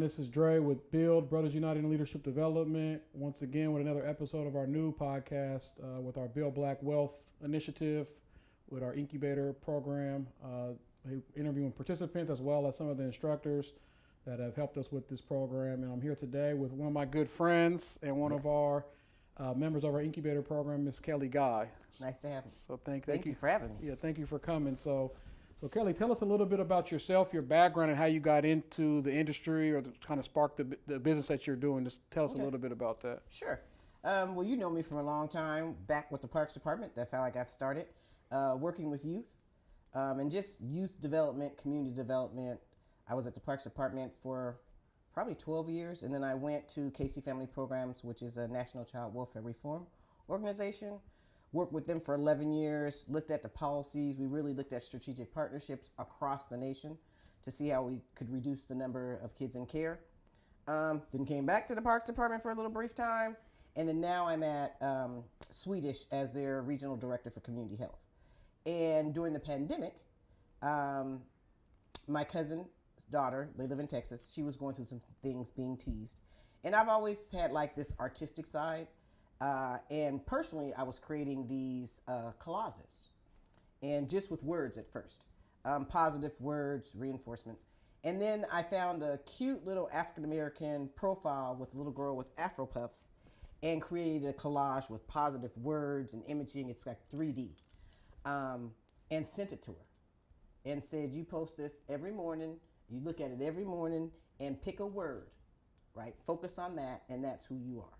This is Dre with Build Brothers United in Leadership Development. Once again with another episode of our new podcast with our Build Black Wealth initiative, with our incubator program, interviewing participants as well as some of the instructors that have helped us with this program. And I'm here today with one of my good friends and one of our members of our incubator program, Ms. Kelly Guy. Nice to have you. So thank you for having me. Yeah, thank you for coming. So Kelly, tell us a little bit about yourself, your background, and how you got into the industry or kind of sparked the business that you're doing. Just tell us a little bit about that. Sure. Well, you know me from a long time, back with the Parks Department. That's how I got started, working with youth and just youth development, community development. I was at the Parks Department for probably 12 years, and then I went to Casey Family Programs, which is a National Child Welfare Reform organization. Worked with them for 11 years, looked at the policies. We really looked at strategic partnerships across the nation to see how we could reduce the number of kids in care. Then came back to the Parks Department for a little brief time. And then now I'm at Swedish as their regional director for community health. And during the pandemic, my cousin's daughter, they live in Texas, she was going through some things being teased. And I've always had like this artistic side. And personally, I was creating these collages, and just with words at first, positive words, reinforcement. And then I found a cute little African-American profile with a little girl with Afro puffs and created a collage with positive words and imaging. It's like 3D, and sent it to her and said, you post this every morning, you look at it every morning and pick a word, right? Focus on that, and that's who you are.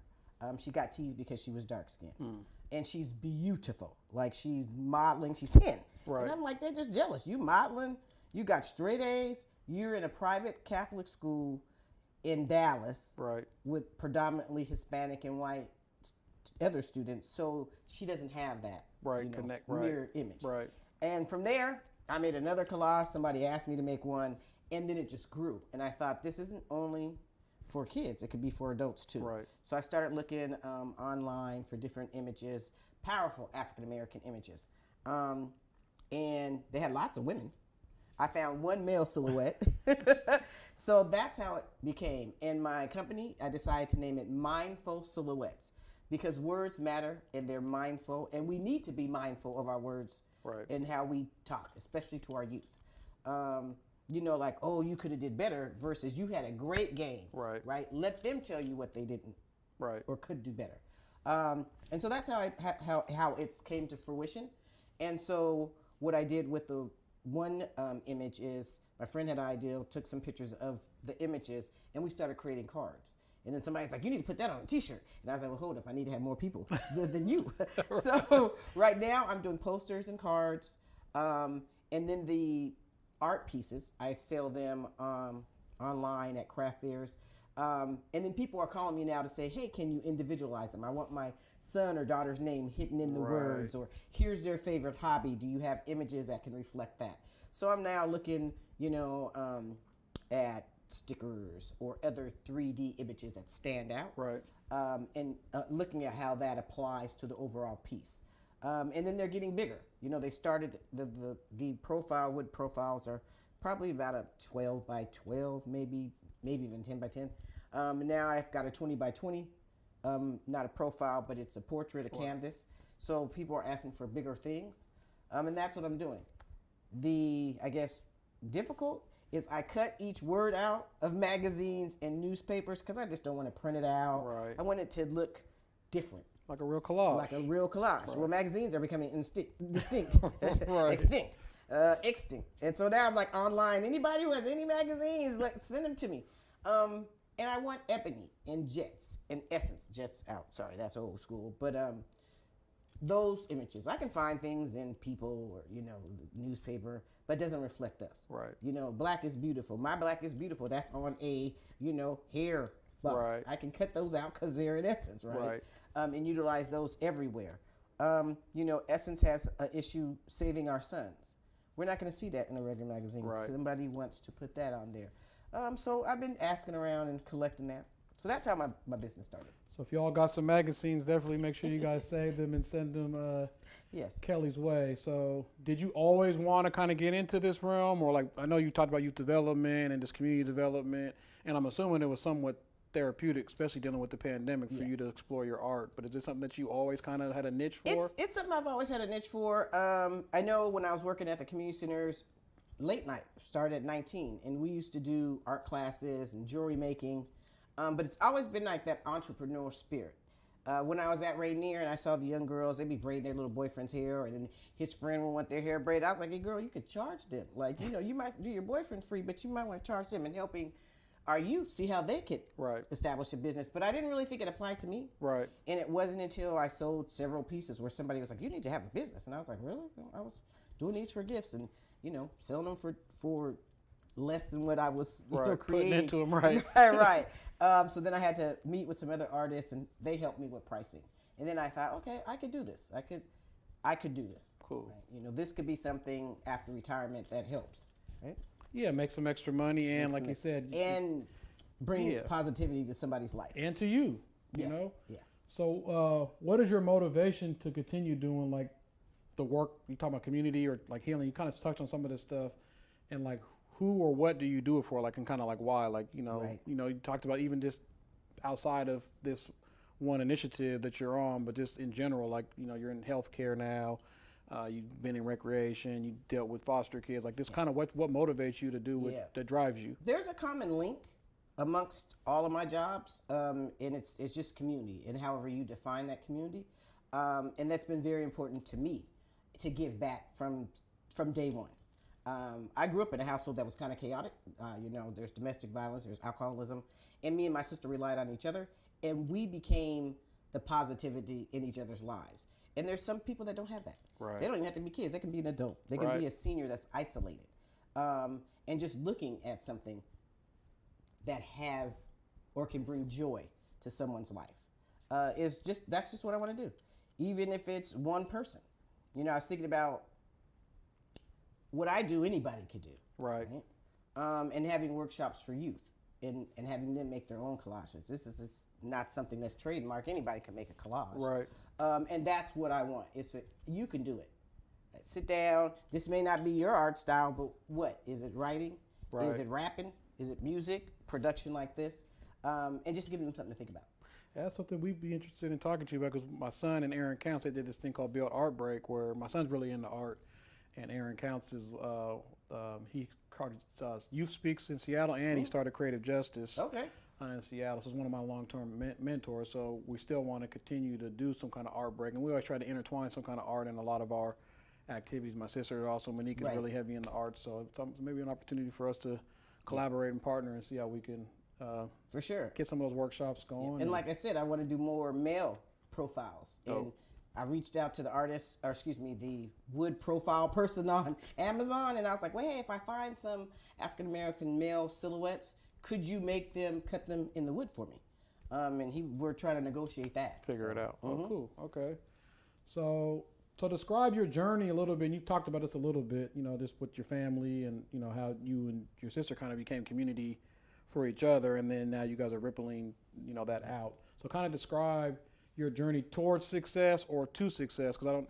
She got teased because she was dark skinned, and she's beautiful. Like, she's modeling. She's 10, right. And I'm like, they're just jealous. You modeling, you got straight A's. You're in a private Catholic school in Dallas, right, with predominantly Hispanic and white other students. So she doesn't have that, right, mirror image, right. And from there, I made another collage. Somebody asked me to make one, and then it just grew. And I thought, this isn't only for kids, it could be for adults too. Right. So I started looking online for different images, powerful African-American images. And they had lots of women. I found one male silhouette. So that's how it became. And my company, I decided to name it Mindful Soulhettes, because words matter and they're mindful, and we need to be mindful of our words, right, and how we talk, especially to our youth. Like, oh, you could have did better versus you had a great game, right? Let them tell you what they didn't, right, or could do better. And so that's how it's came to fruition. And so what I did with the one image is my friend had an idea, took some pictures of the images, and we started creating cards. And then somebody's like, you need to put that on a t-shirt. And I was like, well, hold up, I need to have more people than you. Right. So right now I'm doing posters and cards. And then the art pieces, I sell them online at craft fairs. And then people are calling me now to say, hey, can you individualize them? I want my son or daughter's name hidden in the words, or here's their favorite hobby. Do you have images that can reflect that? So I'm now looking, at stickers or other 3D images that stand out, right, and looking at how that applies to the overall piece. And then they're getting bigger. They started the wood profiles are probably about a 12 by 12, maybe even 10 by 10. Now I've got a 20 by 20, not a profile, but it's a portrait, a canvas. So people are asking for bigger things, and that's what I'm doing. I guess, difficult is I cut each word out of magazines and newspapers because I just don't want to print it out. Right. I want it to look different. Like a real collage. Like a real collage. Right. Well, magazines are becoming distinct, right. extinct. And so now I'm like online. Anybody who has any magazines, send them to me. And I want ebony and jets and essence. Jets out. Sorry, that's old school. But those images, I can find things in people or newspaper, but it doesn't reflect us. Right. Black is beautiful. My black is beautiful. That's on a hair box. Right. I can cut those out because they're in essence, right? Right. And utilize those everywhere. Essence has an issue saving our sons. We're not going to see that in a regular magazine. Right. Somebody wants to put that on there. So I've been asking around and collecting that. So that's how my business started. So if y'all got some magazines, definitely make sure you guys save them and send them Yes. Kelly's way. So did you always want to kind of get into this realm, or like I know you talked about youth development and just community development, and I'm assuming it was somewhat therapeutic, especially dealing with the pandemic, for you to explore your art. But is this something that you always kind of had a niche for? It's something I've always had a niche for. I know when I was working at the community centers, late night started at 19, and we used to do art classes and jewelry making. But it's always been like that entrepreneur spirit. When I was at Rainier and I saw the young girls, they'd be braiding their little boyfriend's hair, and then his friend would want their hair braided. I was like, hey, girl, you could charge them. Like, you might do your boyfriend free, but you might want to charge them, and helping our youth see how they could establish a business. But I didn't really think it applied to me. Right. And it wasn't until I sold several pieces where somebody was like, you need to have a business. And I was like, really? I was doing these for gifts and, selling them for less than what I was creating. Putting into them, right. Right. So then I had to meet with some other artists, and they helped me with pricing. And then I thought, okay, I could do this. I could do this. Cool. Right? This could be something after retirement that helps. Right? Yeah, make some extra money, and like you said, and bring positivity to somebody's life. And to you, yes. Yeah. So what is your motivation to continue doing like the work? You talk about community or like healing. You kind of touched on some of this stuff, and like who or what do you do it for? Like, and kind of like why? Like, you talked about even just outside of this one initiative that you're on, but just in general, like, you're in healthcare now. You've been in recreation. You dealt with foster kids. Like this, kind of what motivates you to do that drives you. There's a common link amongst all of my jobs, and it's just community, and however you define that community, and that's been very important to me to give back from day one. I grew up in a household that was kind of chaotic. There's domestic violence, there's alcoholism, and me and my sister relied on each other, and we became the positivity in each other's lives. And there's some people that don't have that. Right. They don't even have to be kids. They can be an adult. They can be a senior that's isolated. And just looking at something that has or can bring joy to someone's life that's just what I want to do. Even if it's one person. I was thinking about what I do, anybody could do. Right. And having workshops for youth and having them make their own collages. It's not something that's trademarked. Anybody can make a collage. Right. And that's what I want. You can do it. Sit down. This may not be your art style, but what? Is it writing? Right. Is it rapping? Is it music? Production like this? And just giving them something to think about. That's something we'd be interested in talking to you about, because my son and Aaron Counts, they did this thing called Build Art Break, where my son's really into art, and Aaron Counts is he Youth Speaks in Seattle, and he started Creative Justice. Okay. In Seattle, so it's one of my long-term mentors. So we still want to continue to do some kind of art break, and we always try to intertwine some kind of art in a lot of our activities. My sister also, Monique, is really heavy in the arts, so it's maybe an opportunity for us to collaborate and partner and see how we can for sure get some of those workshops going. And like I said, I want to do more male profiles, and I reached out to the wood profile person on Amazon, and I was like, well, hey, if I find some African American male silhouettes, could you cut them in the wood for me? And we're trying to negotiate that. Figure it out. Oh, cool. Okay. So describe your journey a little bit. And you talked about this a little bit, just with your family and, how you and your sister kind of became community for each other. And then now you guys are rippling, that out. So kind of describe your journey towards success or to success, because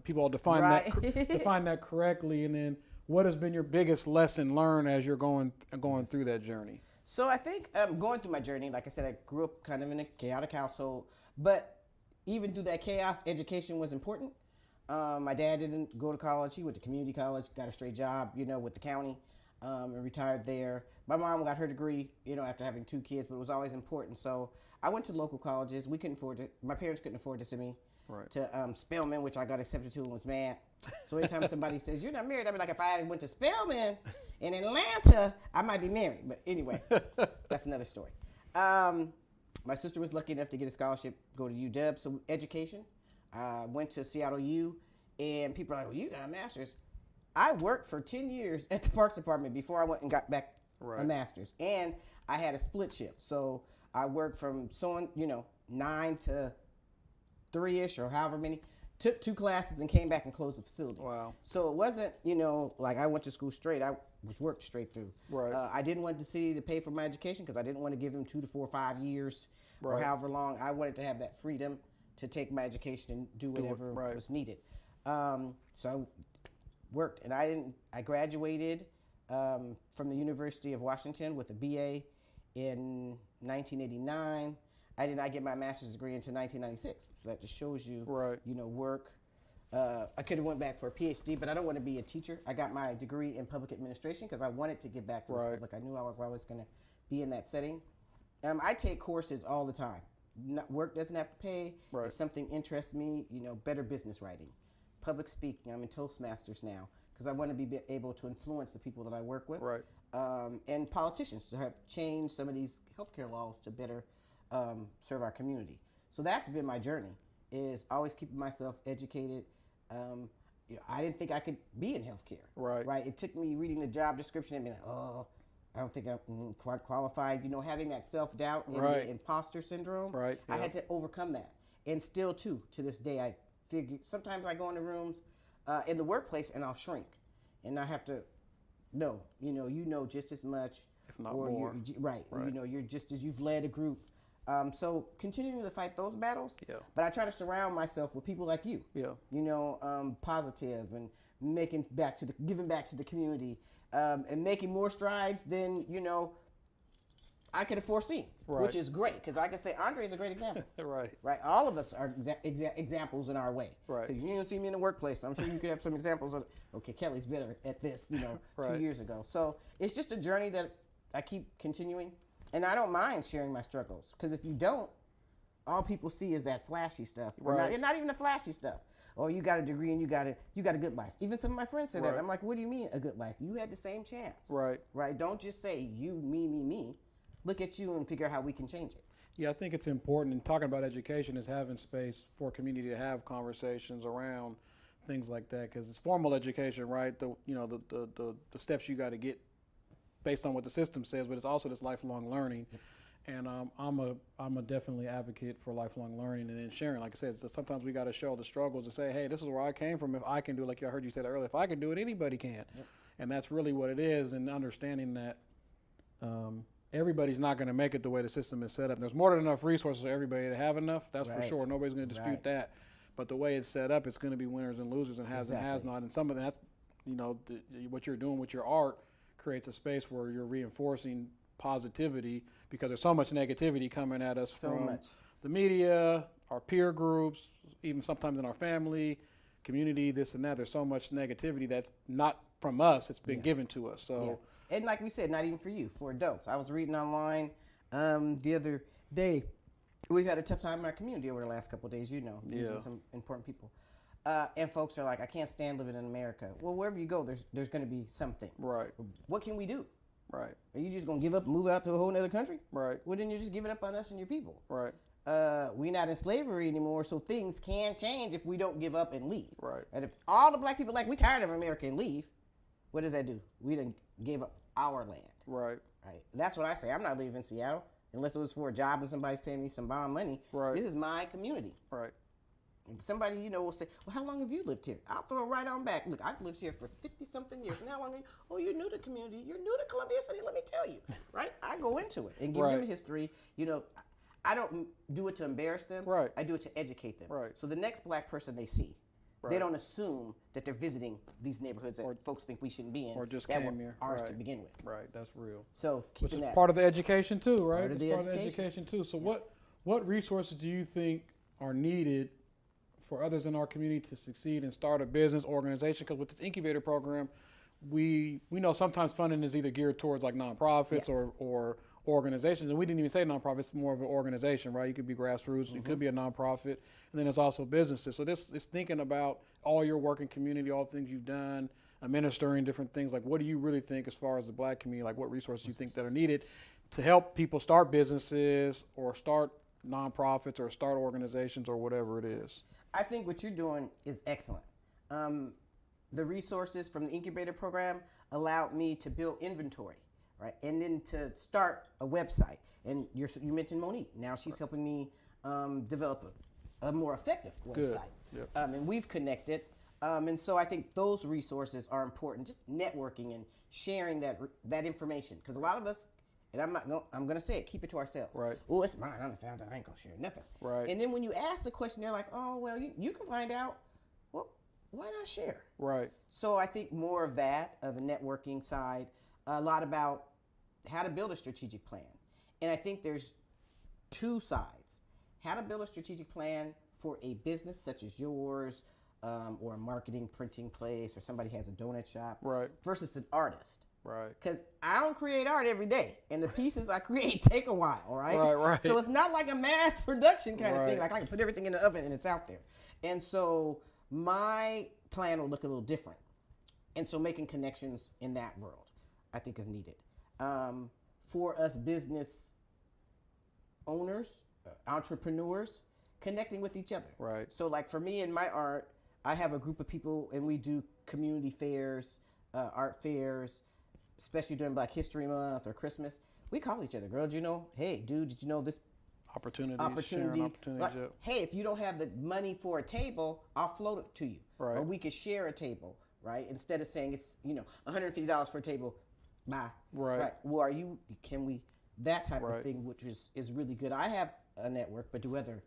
people all define that correctly. And then what has been your biggest lesson learned as you're going through that journey? So I think going through my journey, like I said, I grew up kind of in a chaotic household, but even through that chaos, education was important. My dad didn't go to college. He went to community college, got a straight job, with the county, and retired there. My mom got her degree, after having 2 kids, but it was always important. So I went to local colleges. We couldn't afford it. My parents couldn't afford to send me to Spelman, which I got accepted to and was mad. So anytime somebody says, you're not married, I'd be like, if I had went to Spelman in Atlanta, I might be married. But anyway, that's another story. My sister was lucky enough to get a scholarship, go to UW, so education. Went to Seattle U, and people are like, well, you got a master's. I worked for 10 years at the Parks Department before I went and got back a master's. And I had a split shift. So I worked from 9 to 3-ish or however many took 2 classes and came back and closed the facility. Wow. So it wasn't, like I went to school straight. I was worked straight through. Right. I didn't want the city to pay for my education because I didn't want to give them 2 to 4 or 5 years or Right. however long. I wanted to have that freedom to take my education and do whatever right. was needed. So I worked, and I graduated from the University of Washington with a BA in 1989. I did not get my master's degree until 1996. So that just shows you, Right. Work. I could have went back for a PhD, but I don't want to be a teacher. I got my degree in public administration because I wanted to give back to the Right. public. I knew I was always going to be in that setting. I take courses all the time. Work doesn't have to pay. Right. If something interests me, better business writing, public speaking. I'm in Toastmasters now because I want to be able to influence the people that I work with. Right. And politicians to help change some of these healthcare laws to better serve our community. So that's been my journey, is always keeping myself educated. I didn't think I could be in healthcare. Right. Right. It took me reading the job description and being like, oh, I don't think I'm quite qualified. Having that self-doubt and Right. the imposter syndrome. Right. I Yep. had to overcome that. And still, to this day, I figure sometimes I go into rooms in the workplace and I'll shrink. And I have to, no, you know just as much. If not or more. Right. Right. You're just as you've led a group. So continuing to fight those battles. Yeah. But I try to surround myself with people like you. Yeah. Positive and giving back to the community, and making more strides than I could have foreseen, Right. which is great because I can say Andre is a great example. Right. Right, all of us are examples in our way. Right. 'Cause you don't see me in the workplace. I'm sure you could have some examples of. Okay, Kelly's better at this. Right. 2 years ago. So it's just a journey that I keep continuing, and I don't mind sharing my struggles because if you don't, all people see is that flashy stuff. Right. Not even the flashy stuff. Oh, you got a degree and you got a good life. Even some of my friends say that. Right. I'm like, what do you mean a good life? You had the same chance. Right. Right. Don't just say you, me. Look at you and figure out how we can change it. Yeah, I think it's important in talking about education is having space for community to have conversations around things like that because it's formal education, right? The steps you got to get based on what the system says, but it's also this lifelong learning. And I'm a definitely advocate for lifelong learning and then sharing. Like I said, sometimes we got to show the struggles and say, hey, this is where I came from. If I can do it, like I heard you say earlier, if I can do it, anybody can. Yep. And that's really what it is. And understanding that everybody's not going to make it the way the system is set up. There's more than enough resources for everybody to have enough. That's for sure. Nobody's going to dispute that. But the way it's set up, it's going to be winners and losers and has and has not. And some of that, what you're doing with your art creates a space where you're reinforcing positivity because there's so much negativity coming at us from the media, our peer groups, even sometimes in our family, community, this and that. There's so much negativity that's not from us. It's been given to us. So. And like we said, not even for you, for adults. I was reading online the other day. We've had a tough time in our community over the last couple of days, losing some important people. And folks are like, I can't stand living in America. Well, wherever you go, there's going to be something. Right. What can we do? Right. Are you just going to give up and move out to a whole other country? Right. Well, then you just give it up on us and your people. Right. We're not in slavery anymore, so things can change if we don't give up and leave. Right. And if all the black people we tired of America and leave, what does that do? We done gave up our land. Right. Right. That's what I say. I'm not leaving Seattle unless it was for a job and somebody's paying me some bond money. Right. This is my community. Right. And somebody, will say, well, how long have you lived here? I'll throw it right on back. Look, I've lived here for 50-something years. And how long are you? Oh, you're new to community. You're new to Columbia City. Let me tell you. Right? I go into it and give them history. I don't do it to embarrass them. Right. I do it to educate them. Right. So the next black person they see, they don't assume that they're visiting these neighborhoods that folks think we shouldn't be in. Or just that came were here. ours to begin with. Right, that's real. So Which keeping is that. part of the education too, right? Part of the education too. So what resources do you think are needed for others in our community to succeed and start a business organization? Because with this incubator program, we know sometimes funding is either geared towards like nonprofits or organizations, and we didn't even say nonprofits, it's more of an organization, right? You could be grassroots, you could be a nonprofit, and then there's also businesses. So this is thinking about all your work in community, all the things you've done, administering different things. Like, what do you really think as far as the black community, like what resources you think that are needed to help people start businesses or start nonprofits or start organizations or whatever it is? I think what you're doing is excellent. The resources from the incubator program allowed me to build inventory, right? And then to start a website. And you mentioned Monique. Now she's helping me develop a more effective website. Yep. And we've connected. And so I think those resources are important, just networking and sharing that information. Because a lot of us, and I'm going to say it, keep it to ourselves. Right. Oh, it's mine. I'm found out. I ain't going to share nothing. Right. And then when you ask the question, they're like, oh, well, you can find out. Well, why not share? Right. So I think more of that, the networking side, a lot about how to build a strategic plan. And I think there's two sides. How to build a strategic plan for a business such as yours, or a marketing printing place, or somebody has a donut shop, Right. versus an artist. Right. Because I don't create art every day, and the pieces I create take a while, right? Right. So it's not like a mass production kind of thing. Right. Like I can put everything in the oven and it's out there. And so my plan will look a little different. And so making connections in that world, I think, is needed. For us business owners, entrepreneurs, connecting with each other. Right. So like for me in my art, I have a group of people and we do community fairs, art fairs, especially during Black History Month or Christmas. We call each other, girl, did you know, hey, dude, did you know this Opportunity. like, hey, if you don't have the money for a table, I'll float it to you. Right. Or we could share a table, right? Instead of saying it's, $150 for a table, bye. Right. Well, that type Right. of thing, which is really good. I have a network, but do other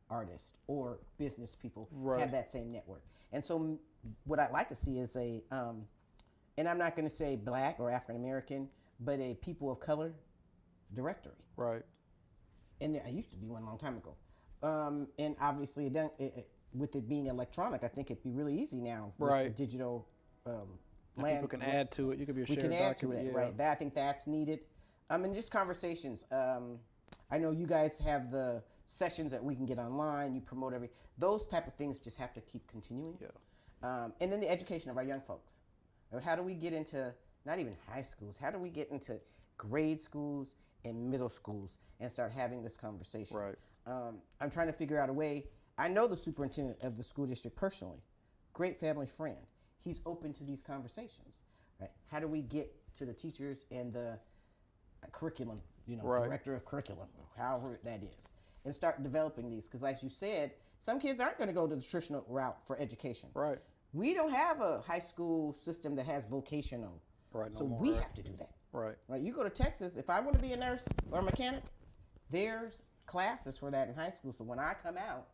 artists or business people have that same network? And so what I'd like to see is and I'm not going to say Black or African American, but a people of color directory. Right. And I used to be one a long time ago. And obviously, with it being electronic, I think it'd be really easy now with the digital People can add to it. You could be a shared we can add to document. it, right? I think that's needed. And just conversations. I know you guys have the sessions that we can get online. You promote those type of things just have to keep continuing. Yeah. And then the education of our young folks. How do we get into not even high schools? How do we get into grade schools and middle schools and start having this conversation? Right. I'm trying to figure out a way. I know the superintendent of the school district personally. Great family friend. He's open to these conversations. Right? How do we get to the teachers and the curriculum, director of curriculum, however that is, and start developing these? Because as you said, some kids aren't going to go to the traditional route for education. Right. We don't have a high school system that has vocational. Right. So we have to do that. Right. Right. You go to Texas, if I want to be a nurse or a mechanic, there's classes for that in high school. So when I come out,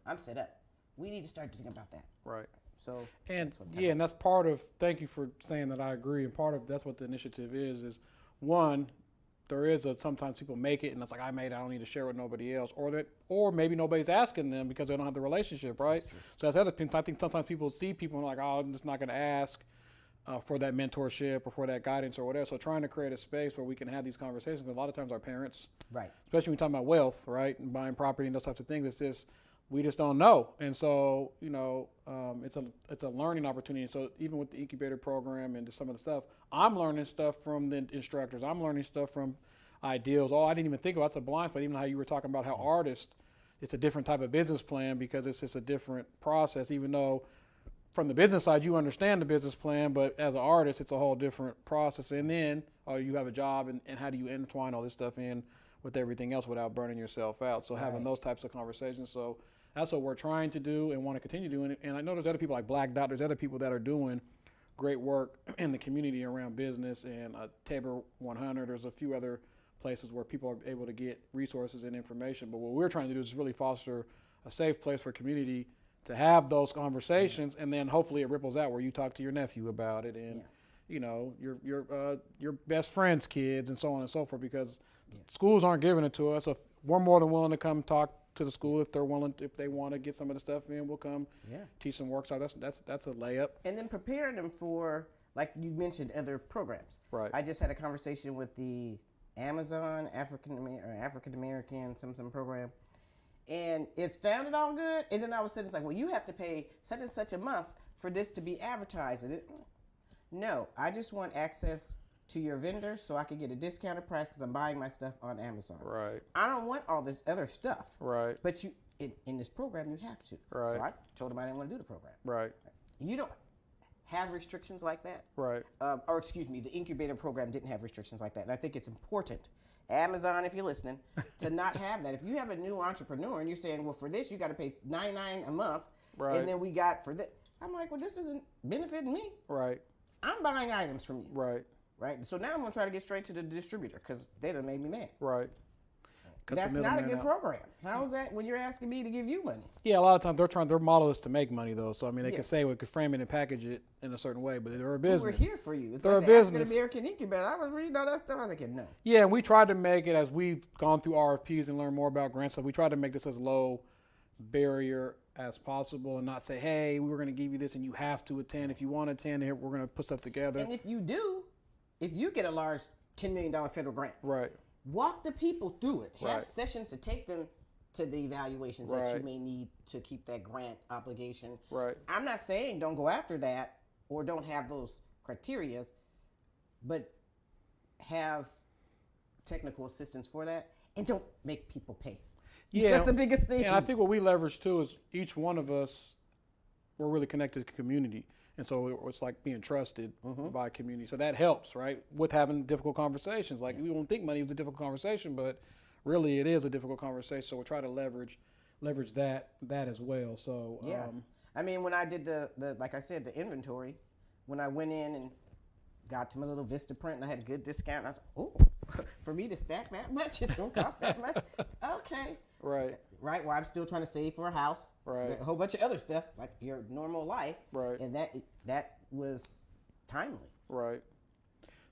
I'm set up. We need to start thinking about that. Right. So and that's part of. Thank you for saying that. I agree. And part of that's what the initiative is one. There is sometimes people make it and it's like, I made it, I don't need to share with nobody else, or maybe nobody's asking them because they don't have the relationship, right? So that's the other thing. I think sometimes people see people and like, oh, I'm just not going to ask for that mentorship or for that guidance or whatever. So trying to create a space where we can have these conversations, because a lot of times our parents, right, especially when we talk about wealth, right, and buying property and those types of things, it's just, we just don't know. And so, it's a learning opportunity. So even with the incubator program and some of the stuff, I'm learning stuff from the instructors. I'm learning stuff from ideals. Oh, I didn't even think about, that's a blind spot. Even how you were talking about how artists, it's a different type of business plan because it's just a different process, even though from the business side, you understand the business plan, but as an artist, it's a whole different process. And then, you have a job and how do you intertwine all this stuff in with everything else without burning yourself out? So having those types of conversations. So that's what we're trying to do and want to continue doing. And I know there's other people like Black Dot, there's other people that are doing great work in the community around business, and Tabor 100, there's a few other places where people are able to get resources and information. But what we're trying to do is really foster a safe place for community to have those conversations, and then hopefully it ripples out where you talk to your nephew about it, and your best friend's kids, and so on and so forth, because schools aren't giving it to us. So if we're more than willing to come talk to the school if they want to get some of the stuff in, we'll come teach some workshops. That's a layup. And then preparing them for, like you mentioned, other programs. Right. I just had a conversation with the Amazon African American some program, and it sounded all good. And then I was saying, it's like, well, you have to pay such and such a month for this to be advertised. No, I just want access to your vendors so I can get a discounted price because I'm buying my stuff on Amazon. Right. I don't want all this other stuff. Right. But in this program, you have to. Right. So I told them I didn't want to do the program. Right. You don't have restrictions like that. Right. Or excuse me, the incubator program didn't have restrictions like that. And I think it's important, Amazon, if you're listening, to not have that. If you have a new entrepreneur and you're saying, well, for this, you got to pay $99 a month, Right. And then we got for that. I'm like, well, this isn't benefiting me. Right. I'm buying items from you. Right. Right. So now I'm going to try to get straight to the distributor because they done made me mad. Right. That's not a good program. How is that when you're asking me to give you money? Yeah, a lot of times their model is to make money though. So I mean, they can say we could frame it and package it in a certain way, but they're a business. We're here for you. It's they're like a the business. African American incubator. I was reading all that stuff. I was like, no. Yeah, and we tried to make it as we've gone through RFPs and learned more about grants. So we tried to make this as low barrier as possible and not say, hey, we were going to give you this and you have to attend. If you want to attend, here we're going to put stuff together. And if you get a large $10 million federal grant, right. Walk the people through it. Have Right. sessions to take them to the evaluations that you Right. may need to keep that grant obligation. Right. I'm not saying don't go after that or don't have those criteria, but have technical assistance for that and don't make people pay. Yeah, That's the biggest thing. And I think what we leverage too is each one of us, we're really connected to community. And so it's like being trusted by a community. So that helps, right? With having difficult conversations. Like we don't think money is a difficult conversation, but really it is a difficult conversation. So we try to leverage that as well. So yeah. I mean, when I did the like I said, the inventory, when I went in and got to my little Vista print and I had a good discount, I was like, oh, for me to stack that much, it's gonna cost that much. Okay. Right. Right, well, I'm still trying to save for a house, right, a whole bunch of other stuff like your normal life, right, and that was timely. Right.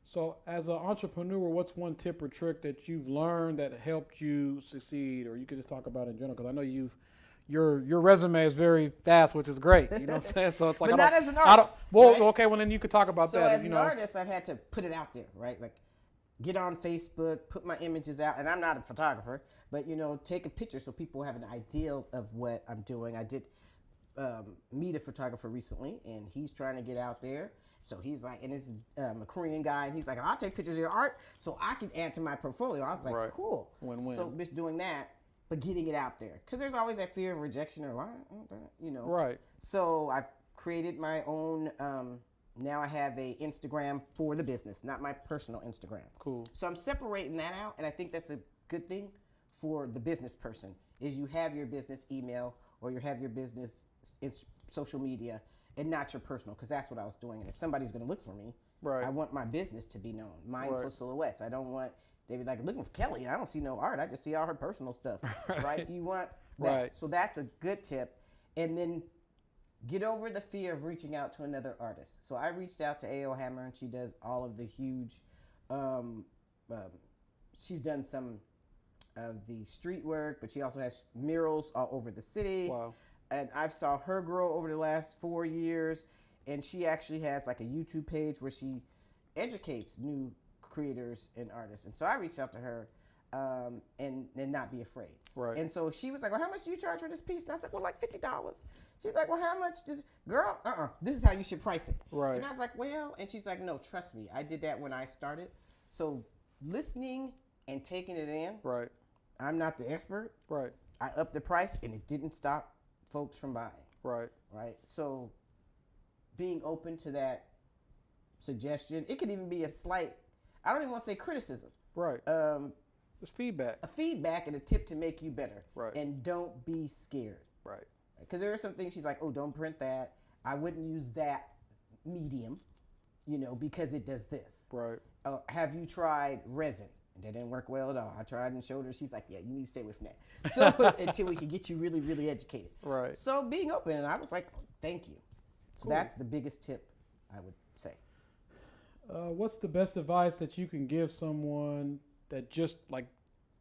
So, as an entrepreneur, what's one tip or trick that you've learned that helped you succeed, or you could just talk about in general? Because I know your resume is very fast, which is great. You know what I'm saying? So it's like, but not as an artist. Right? Okay, well then you could talk about so that. So as an artist, I've had to put it out there, right? Like, get on Facebook, put my images out, and I'm not a photographer, but take a picture so people have an idea of what I'm doing. I did meet a photographer recently, and he's trying to get out there. So he's like, and this is a Korean guy, and he's like, I'll take pictures of your art so I can add to my portfolio. I was like, right. Cool. Win-win. So just doing that, but getting it out there. Because there's always that fear of rejection or, Right. So I've created my own, now I have a Instagram for the business, not my personal Instagram. Cool. So I'm separating that out, and I think that's a good thing for the business person, is you have your business email or you have your business social media and not your personal, because that's what I was doing. And if somebody's going to look for me, right. I want my business to be known. Mindful Silhouettes. I don't want, they be like, looking for Kelly, I don't see no art. I just see all her personal stuff, right? You want that. Right. So that's a good tip. And then get over the fear of reaching out to another artist. So I reached out to A.O. Hammer, and she does all of the huge, she's done some of the street work, but she also has murals all over the city. Wow. And I've saw her grow over the last 4 years, and she actually has like a YouTube page where she educates new creators and artists. And so I reached out to her and not be afraid. Right. And so she was like, well, how much do you charge for this piece? And I said, well, like $50. She's like, well, how much does, girl, this is how you should price it. Right. And I was like, well, and she's like, no, trust me. I did that when I started. So listening and taking it in. Right. I'm not the expert. Right. I upped the price, and it didn't stop folks from buying. Right. Right. So being open to that suggestion, it could even be a slight, I don't even want to say criticism. Right. It's feedback. A feedback and a tip to make you better. Right. And don't be scared. Right. Because there are some things she's like, oh, don't print that. I wouldn't use that medium, because it does this. Right. Have you tried resin? And that didn't work well at all. I tried and showed her. She's like, yeah, you need to stay away from that. So until we can get you really, really educated. Right. So being open, and I was like, thank you. So Cool. That's the biggest tip, I would say. What's the best advice that you can give someone that just like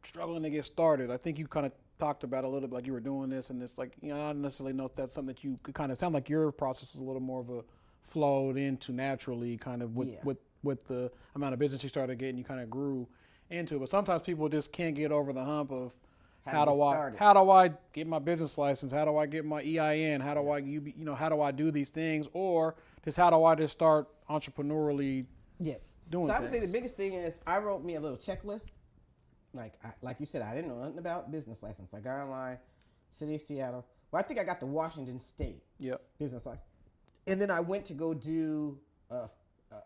struggling to get started? I think you kind of talked about a little bit, like you were doing this, and it's like, I don't necessarily know if that's something that you could kind of sound like your process was a little more of a flowed into naturally, kind of with the amount of business you started getting, you kind of grew into it. But sometimes people just can't get over the hump of how do I get my business license? How do I get my EIN? How do I how do I do these things? Or just how do I just start entrepreneurially doing So I would things? say the biggest thing is I wrote me a little checklist. Like you said, I didn't know nothing about business license. I got online, City of Seattle. Well, I think I got the Washington State business license. And then I went to go do a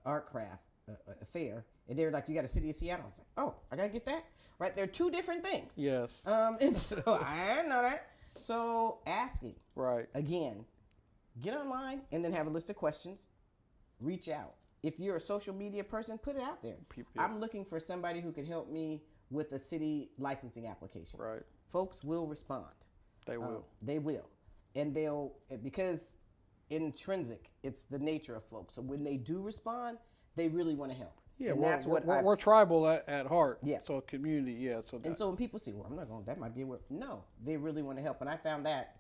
art craft, a fair. And they were like, you got a City of Seattle. I was like, oh, I got to get that? Right? They're two different things. Yes. And so I didn't know that. So asking. Right. Again, Get online and then have a list of questions. Reach out. If you're a social media person, put it out there. I'm looking for somebody who can help me with a city licensing application. Right. Folks will respond. They will. They will. And because intrinsic, it's the nature of folks. So when they do respond, they really want to help. Yeah, and that's what we're tribal at heart. Yeah. So community, yeah. So and so when people say, well, I'm not going, that might be a word. No, they really want to help. And I found that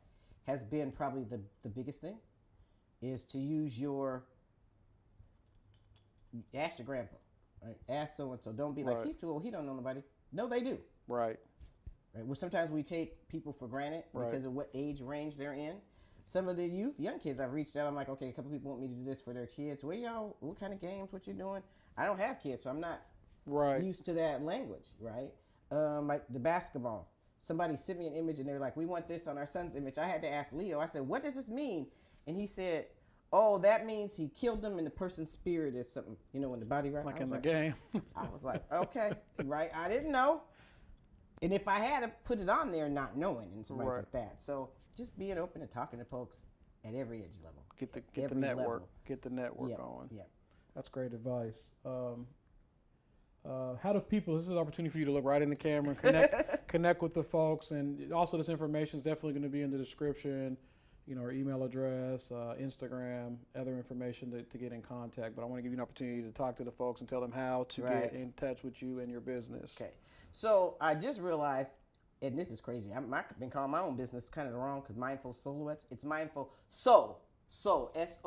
has been probably the biggest thing is to use ask your grandpa, right? Ask so-and-so. Don't be like, right. He's too old, he don't know nobody. No, they do. Right. Well, sometimes we take people for granted because of what age range they're in. Some of the young kids I've reached out, I'm like, okay, a couple people want me to do this for their kids. What kind of games, what you doing? I don't have kids, so I'm not used to that language, right? Like the basketball. Somebody sent me an image and they're like, we want this on our son's image. I had to ask Leo, I said, what does this mean? And he said, oh, that means he killed them and the person's spirit is something, in the body, right? Like in the game. I was like, okay, right? I didn't know. And if I had to put it on there not knowing and something like that. So just being open and talking to folks at every edge level. Get the network. Level. Get the network going. Yeah. That's great advice. How do people, this is an opportunity for you to look right in the camera and connect with the folks. And also this information is definitely going to be in the description, our email address, Instagram, other information to get in contact. But I want to give you an opportunity to talk to the folks and tell them how to get in touch with you and your business. Okay. So I just realized, and this is crazy, I've been calling my own business kind of wrong because Mindful Soulhettes, it's Mindful Soul, Soulettetts,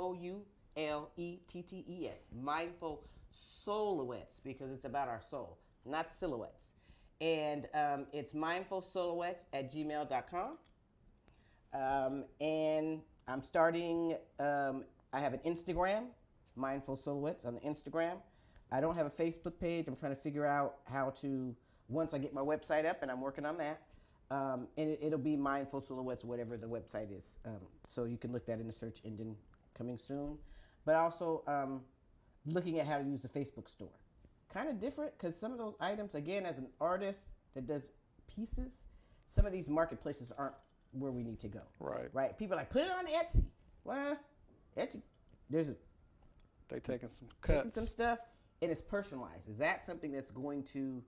Mindful Soulhettes, because it's about our soul, not silhouettes. And it's mindfulsoulhettes@gmail.com. And I'm starting, I have an Instagram, Mindful Soulhettes on the Instagram. I don't have a Facebook page. I'm trying to figure out how to, once I get my website up, and I'm working on that. And it'll be Mindful Soulhettes, whatever the website is. So you can look that in the search engine coming soon. But also looking at how to use the Facebook store. Kind of different because some of those items, again, as an artist that does pieces, some of these marketplaces aren't where we need to go. Right. People are like, put it on Etsy. Well, Etsy, they're taking some cuts. Taking some stuff, and it's personalized. Is that something that's going to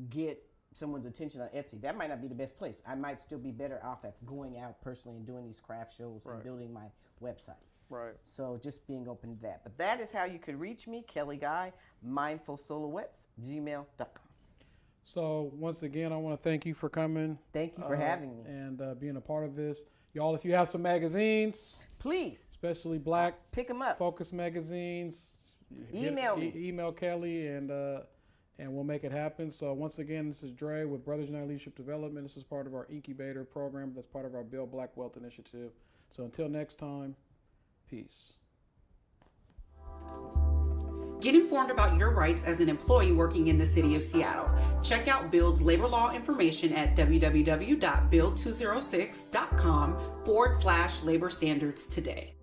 get someone's attention on Etsy? That might not be the best place. I might still be better off at going out personally and doing these craft shows and building my website. Right. So just being open to that. But that is how you could reach me, Kelly Guy, mindfulsoulhettes@gmail.com. So once again, I want to thank you for coming. Thank you for having me. And being a part of this. Y'all, if you have some magazines, please, especially Black, pick them up. Focus magazines. Email me. Email Kelly, and we'll make it happen. So once again, this is Dre with Brothers United Leadership Development. This is part of our incubator program. That's part of our Build Black Wealth initiative. So until next time, peace. Get informed about your rights as an employee working in the city of Seattle. Check out Build's labor law information at www.build206.com/labor standards today.